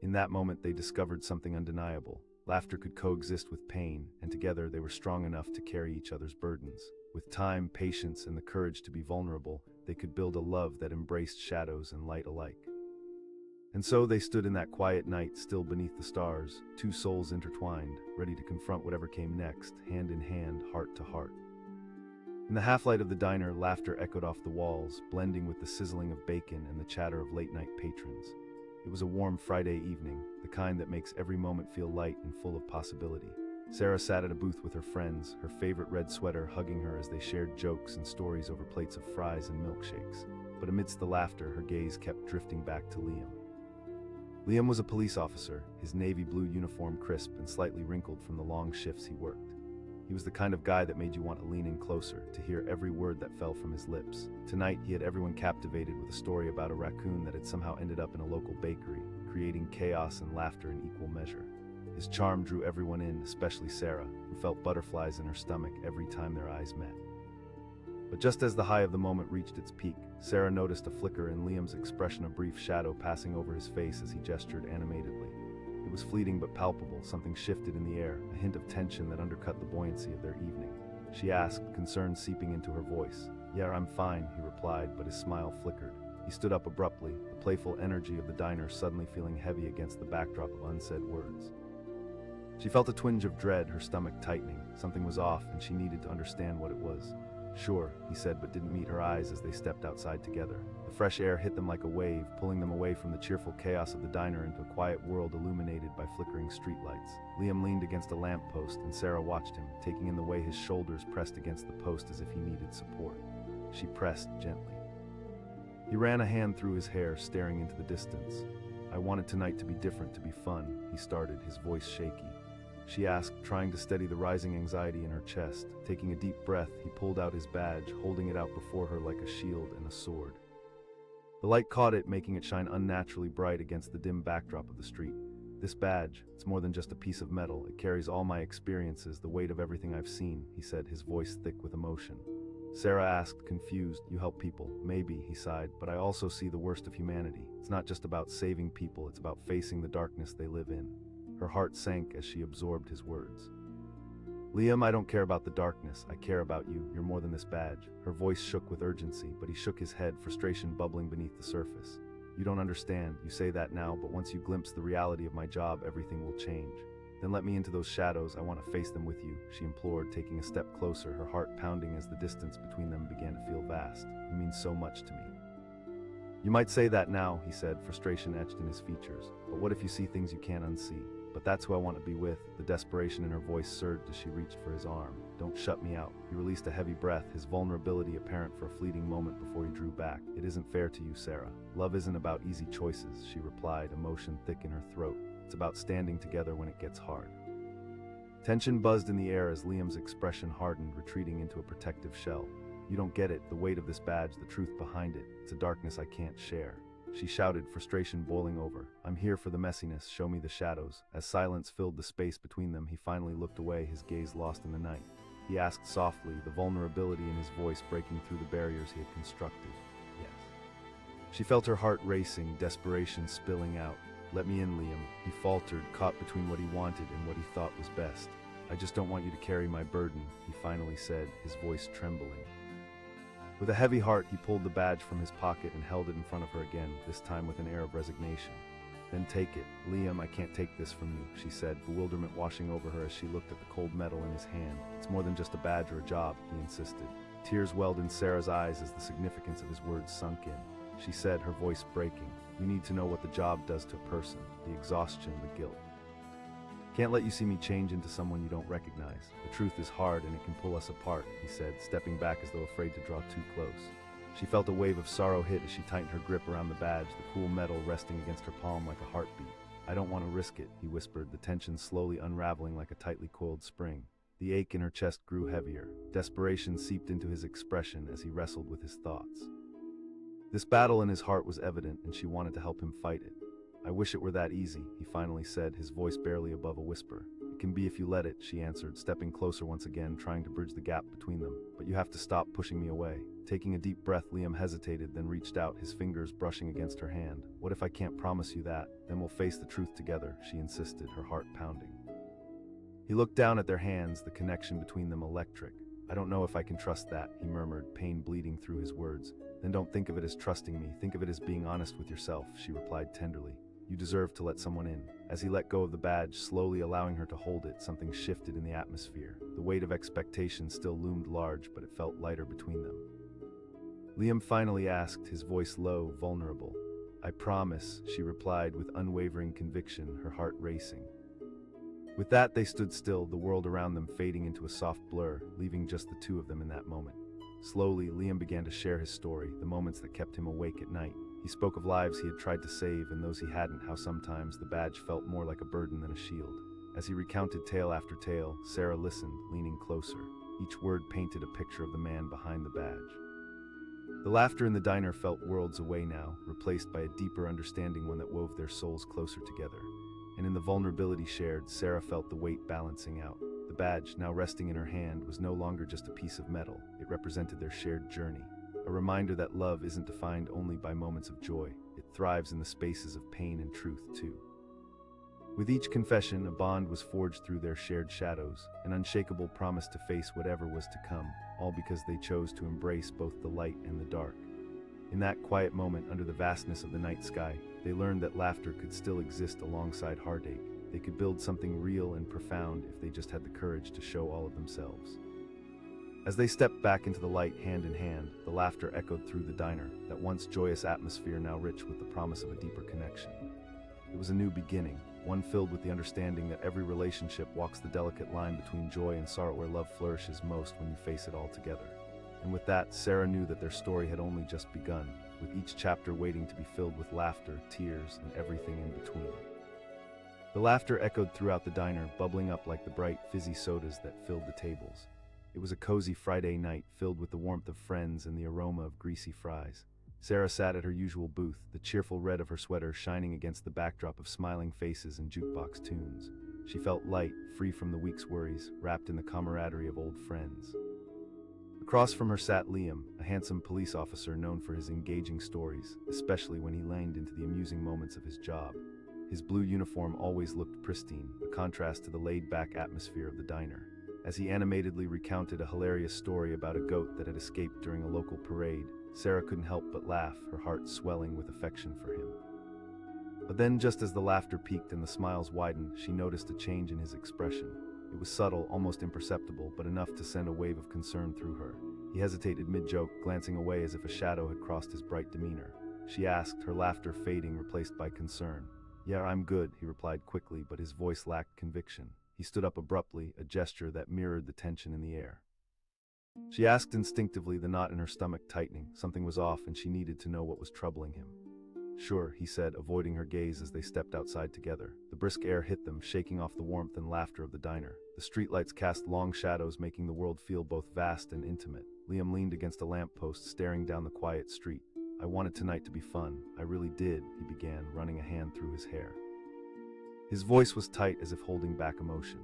In that moment, they discovered something undeniable. Laughter could coexist with pain, and together they were strong enough to carry each other's burdens. With time, patience, and the courage to be vulnerable, they could build a love that embraced shadows and light alike. And so they stood in that quiet night, still beneath the stars, two souls intertwined, ready to confront whatever came next, hand in hand, heart to heart. In the half-light of the diner, laughter echoed off the walls, blending with the sizzling of bacon and the chatter of late-night patrons. It was a warm Friday evening, the kind that makes every moment feel light and full of possibility. Sarah sat at a booth with her friends, her favorite red sweater hugging her as they shared jokes and stories over plates of fries and milkshakes. But amidst the laughter, her gaze kept drifting back to Liam. Liam was a police officer, his navy blue uniform crisp and slightly wrinkled from the long shifts he worked. He was the kind of guy that made you want to lean in closer, to hear every word that fell from his lips. Tonight, he had everyone captivated with a story about a raccoon that had somehow ended up in a local bakery, creating chaos and laughter in equal measure. His charm drew everyone in, especially Sarah, who felt butterflies in her stomach every time their eyes met. But just as the high of the moment reached its peak, Sarah noticed a flicker in Liam's expression, a brief shadow passing over his face as he gestured animatedly. It was fleeting but palpable, something shifted in the air, a hint of tension that undercut the buoyancy of their evening. She asked, concern seeping into her voice. "Yeah, I'm fine," he replied, but his smile flickered. He stood up abruptly, the playful energy of the diner suddenly feeling heavy against the backdrop of unsaid words. She felt a twinge of dread, her stomach tightening. Something was off, and she needed to understand what it was. "Sure," he said, but didn't meet her eyes as they stepped outside together. The fresh air hit them like a wave, pulling them away from the cheerful chaos of the diner into a quiet world illuminated by flickering streetlights. Liam leaned against a lamppost, and Sarah watched him, taking in the way his shoulders pressed against the post as if he needed support. She pressed gently. He ran a hand through his hair, staring into the distance. "I wanted tonight to be different, to be fun," he started, his voice shaky. She asked, trying to steady the rising anxiety in her chest. Taking a deep breath, he pulled out his badge, holding it out before her like a shield and a sword. The light caught it, making it shine unnaturally bright against the dim backdrop of the street. "This badge, it's more than just a piece of metal. It carries all my experiences, the weight of everything I've seen," he said, his voice thick with emotion. Sarah asked, confused. "You help people." "Maybe," he sighed, "but I also see the worst of humanity. It's not just about saving people, it's about facing the darkness they live in." Her heart sank as she absorbed his words. "Liam, I don't care about the darkness. I care about you. You're more than this badge." Her voice shook with urgency, but he shook his head, frustration bubbling beneath the surface. "You don't understand. You say that now, but once you glimpse the reality of my job, everything will change. Then let me into those shadows. I want to face them with you," she implored, taking a step closer, her heart pounding as the distance between them began to feel vast. "You mean so much to me." "You might say that now," he said, frustration etched in his features. "But what if you see things you can't unsee? But that's who I want to be with." The desperation in her voice surged as she reached for his arm. "Don't shut me out." He released a heavy breath, his vulnerability apparent for a fleeting moment before he drew back. "It isn't fair to you, Sarah. Love isn't about easy choices," she replied, emotion thick in her throat. "It's about standing together when it gets hard." Tension buzzed in the air as Liam's expression hardened, retreating into a protective shell. "You don't get it, the weight of this badge, the truth behind it. It's a darkness I can't share," she shouted, frustration boiling over. "I'm here for the messiness, show me the shadows." As silence filled the space between them, he finally looked away, his gaze lost in the night. He asked softly, the vulnerability in his voice breaking through the barriers he had constructed. "Yes." She felt her heart racing, desperation spilling out. "Let me in, Liam," he faltered, caught between what he wanted and what he thought was best. "I just don't want you to carry my burden," he finally said, his voice trembling. With a heavy heart, he pulled the badge from his pocket and held it in front of her again, this time with an air of resignation. "Then take it." "Liam, I can't take this from you," she said, bewilderment washing over her as she looked at the cold metal in his hand. "It's more than just a badge or a job," he insisted. Tears welled in Sarah's eyes as the significance of his words sunk in. She said, her voice breaking, "You need to know what the job does to a person, the exhaustion, the guilt. Can't let you see me change into someone you don't recognize. The truth is hard and it can pull us apart," he said, stepping back as though afraid to draw too close. She felt a wave of sorrow hit as she tightened her grip around the badge, the cool metal resting against her palm like a heartbeat. "I don't want to risk it," he whispered, the tension slowly unraveling like a tightly coiled spring. The ache in her chest grew heavier. Desperation seeped into his expression as he wrestled with his thoughts. This battle in his heart was evident, and she wanted to help him fight it. "I wish it were that easy," he finally said, his voice barely above a whisper. "It can be if you let it," she answered, stepping closer once again, trying to bridge the gap between them. "But you have to stop pushing me away." Taking a deep breath, Liam hesitated, then reached out, his fingers brushing against her hand. "What if I can't promise you that? Then we'll face the truth together," she insisted, her heart pounding. He looked down at their hands, the connection between them electric. "I don't know if I can trust that," he murmured, pain bleeding through his words. "Then don't think of it as trusting me, think of it as being honest with yourself," she replied tenderly. "You deserve to let someone in." As he let go of the badge, slowly allowing her to hold it, something shifted in the atmosphere. The weight of expectation still loomed large, but it felt lighter between them. Liam finally asked, his voice low, vulnerable. "I promise," she replied with unwavering conviction, her heart racing. With that, they stood still, the world around them fading into a soft blur, leaving just the two of them in that moment. Slowly, Liam began to share his story, the moments that kept him awake at night. He spoke of lives he had tried to save and those he hadn't, how sometimes the badge felt more like a burden than a shield. As he recounted tale after tale, Sarah listened, leaning closer. Each word painted a picture of the man behind the badge. The laughter in the diner felt worlds away now, replaced by a deeper understanding, one that wove their souls closer together. And in the vulnerability shared, Sarah felt the weight balancing out. The badge, now resting in her hand, was no longer just a piece of metal. It represented their shared journey. A reminder that love isn't defined only by moments of joy. It thrives in the spaces of pain and truth, too. With each confession, a bond was forged through their shared shadows, an unshakable promise to face whatever was to come, all because they chose to embrace both the light and the dark. In that quiet moment under the vastness of the night sky, they learned that laughter could still exist alongside heartache. They could build something real and profound if they just had the courage to show all of themselves. As they stepped back into the light hand in hand, the laughter echoed through the diner, that once joyous atmosphere now rich with the promise of a deeper connection. It was a new beginning, one filled with the understanding that every relationship walks the delicate line between joy and sorrow, where love flourishes most when you face it all together. And with that, Sarah knew that their story had only just begun, with each chapter waiting to be filled with laughter, tears, and everything in between. The laughter echoed throughout the diner, bubbling up like the bright, fizzy sodas that filled the tables. It was a cozy Friday night, filled with the warmth of friends and the aroma of greasy fries. Sarah sat at her usual booth, the cheerful red of her sweater shining against the backdrop of smiling faces and jukebox tunes. She felt light, free from the week's worries, wrapped in the camaraderie of old friends. Across from her sat Liam, a handsome police officer known for his engaging stories, especially when he leaned into the amusing moments of his job. His blue uniform always looked pristine, a contrast to the laid-back atmosphere of the diner. As he animatedly recounted a hilarious story about a goat that had escaped during a local parade, Sarah couldn't help but laugh, her heart swelling with affection for him. But then, just as the laughter peaked and the smiles widened, she noticed a change in his expression. It was subtle, almost imperceptible, but enough to send a wave of concern through her. He hesitated mid-joke, glancing away as if a shadow had crossed his bright demeanor. She asked, her laughter fading, replaced by concern. "Yeah, I'm good," he replied quickly, but his voice lacked conviction. He stood up abruptly, a gesture that mirrored the tension in the air. She asked instinctively, the knot in her stomach tightening. Something was off, and she needed to know what was troubling him. Sure, he said, avoiding her gaze as they stepped outside together. The brisk air hit them, shaking off the warmth and laughter of the diner. The streetlights cast long shadows, making the world feel both vast and intimate. Liam leaned against a lamppost, staring down the quiet street. I wanted tonight to be fun. I really did, he began, running a hand through his hair. His voice was tight, as if holding back emotion.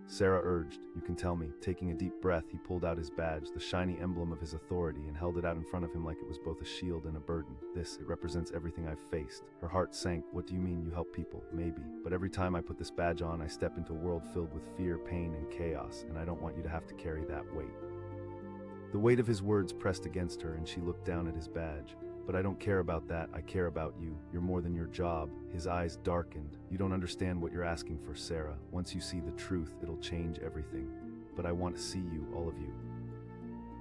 Sarah urged, you can tell me. Taking a deep breath, he pulled out his badge, the shiny emblem of his authority, and held it out in front of him like it was both a shield and a burden. It represents everything I've faced. Her heart sank. What do you mean you help people? Maybe. But every time I put this badge on, I step into a world filled with fear, pain, and chaos, and I don't want you to have to carry that weight. The weight of his words pressed against her, and she looked down at his badge. But I don't care about that. I care about you. You're more than your job. His eyes darkened. You don't understand what you're asking for, Sarah. Once you see the truth, it'll change everything. But I want to see you, all of you.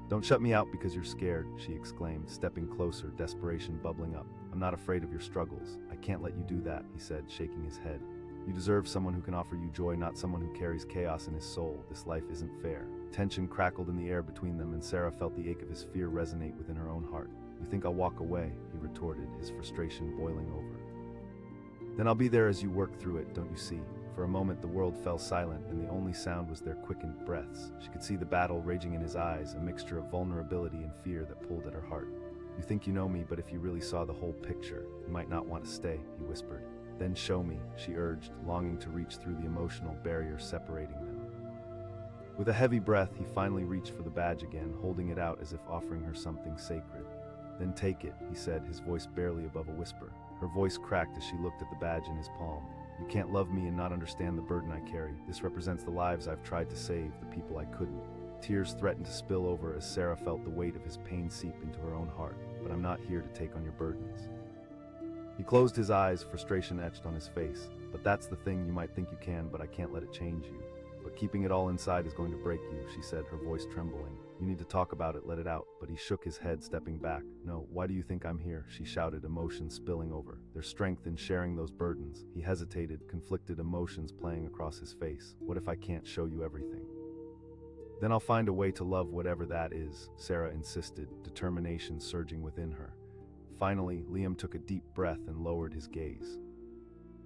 Don't shut me out because you're scared, she exclaimed, stepping closer, desperation bubbling up. I'm not afraid of your struggles. I can't let you do that, he said, shaking his head. You deserve someone who can offer you joy, not someone who carries chaos in his soul. This life isn't fair. Tension crackled in the air between them, and Sarah felt the ache of his fear resonate within her own heart. You think I'll walk away, he retorted, his frustration boiling over. Then I'll be there as you work through it, don't you see? For a moment the world fell silent, and the only sound was their quickened breaths. She could see the battle raging in his eyes, a mixture of vulnerability and fear that pulled at her heart. You think you know me, but if you really saw the whole picture, you might not want to stay, he whispered. Then show me, she urged, longing to reach through the emotional barrier separating them. With a heavy breath, he finally reached for the badge again, holding it out as if offering her something sacred. Then take it, he said, his voice barely above a whisper. Her voice cracked as she looked at the badge in his palm. You can't love me and not understand the burden I carry. This represents the lives I've tried to save, the people I couldn't. Tears threatened to spill over as Sarah felt the weight of his pain seep into her own heart. But I'm not here to take on your burdens. He closed his eyes, frustration etched on his face. But that's the thing, you might think you can, but I can't let it change you. But keeping it all inside is going to break you, she said, her voice trembling. You need to talk about it, let it out. But he shook his head, stepping back. No, why do you think I'm here? She shouted, emotion spilling over. There's strength in sharing those burdens. He hesitated, conflicted emotions playing across his face. What if I can't show you everything? Then I'll find a way to love whatever that is, Sarah insisted, determination surging within her. Finally, Liam took a deep breath and lowered his gaze.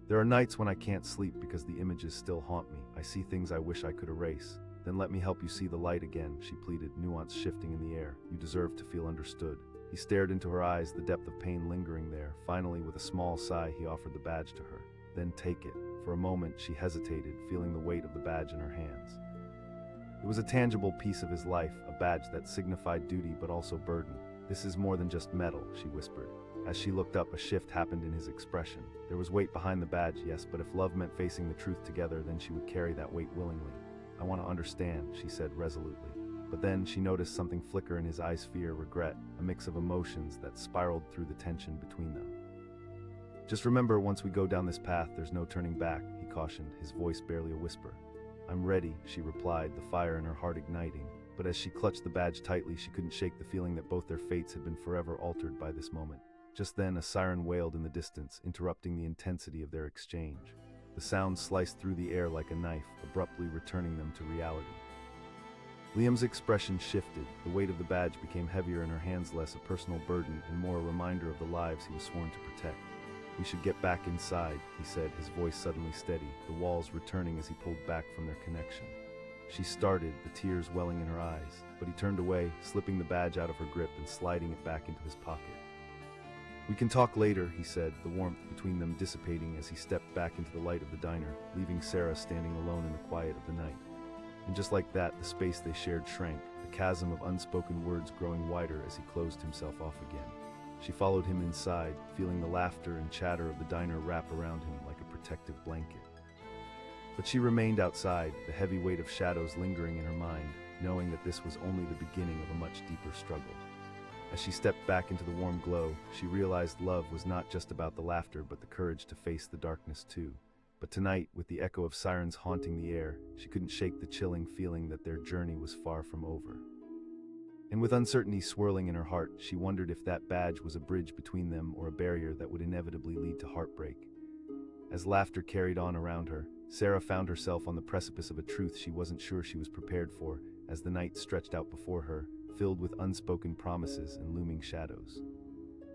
There are nights when I can't sleep because the images still haunt me. I see things I wish I could erase. Then let me help you see the light again, she pleaded, nuance shifting in the air. You deserve to feel understood. He stared into her eyes, the depth of pain lingering there. Finally, with a small sigh, he offered the badge to her. Then take it. For a moment, she hesitated, feeling the weight of the badge in her hands. It was a tangible piece of his life, a badge that signified duty but also burden. This is more than just metal, she whispered. As she looked up, a shift happened in his expression. There was weight behind the badge, yes, but if love meant facing the truth together, then she would carry that weight willingly. I want to understand, she said resolutely. But then she noticed something flicker in his eyes, fear, regret, a mix of emotions that spiraled through the tension between them. Just remember, once we go down this path, there's no turning back, he cautioned, his voice barely a whisper. I'm ready, she replied, the fire in her heart igniting. But as she clutched the badge tightly, she couldn't shake the feeling that both their fates had been forever altered by this moment. Just then, a siren wailed in the distance, interrupting the intensity of their exchange. The sound sliced through the air like a knife, abruptly returning them to reality. Liam's expression shifted. The weight of the badge became heavier in her hands, less a personal burden and more a reminder of the lives he was sworn to protect. We should get back inside, he said, his voice suddenly steady, the walls returning as he pulled back from their connection. She started, the tears welling in her eyes, but he turned away, slipping the badge out of her grip and sliding it back into his pocket. We can talk later, he said, the warmth between them dissipating as he stepped back into the light of the diner, leaving Sarah standing alone in the quiet of the night. And just like that, the space they shared shrank, the chasm of unspoken words growing wider as he closed himself off again. She followed him inside, feeling the laughter and chatter of the diner wrap around him like a protective blanket. But she remained outside, the heavy weight of shadows lingering in her mind, knowing that this was only the beginning of a much deeper struggle. As she stepped back into the warm glow, she realized love was not just about the laughter but the courage to face the darkness too. But tonight, with the echo of sirens haunting the air, she couldn't shake the chilling feeling that their journey was far from over. And with uncertainty swirling in her heart, she wondered if that badge was a bridge between them or a barrier that would inevitably lead to heartbreak. As laughter carried on around her, Sarah found herself on the precipice of a truth she wasn't sure she was prepared for, as the night stretched out before her, filled with unspoken promises and looming shadows.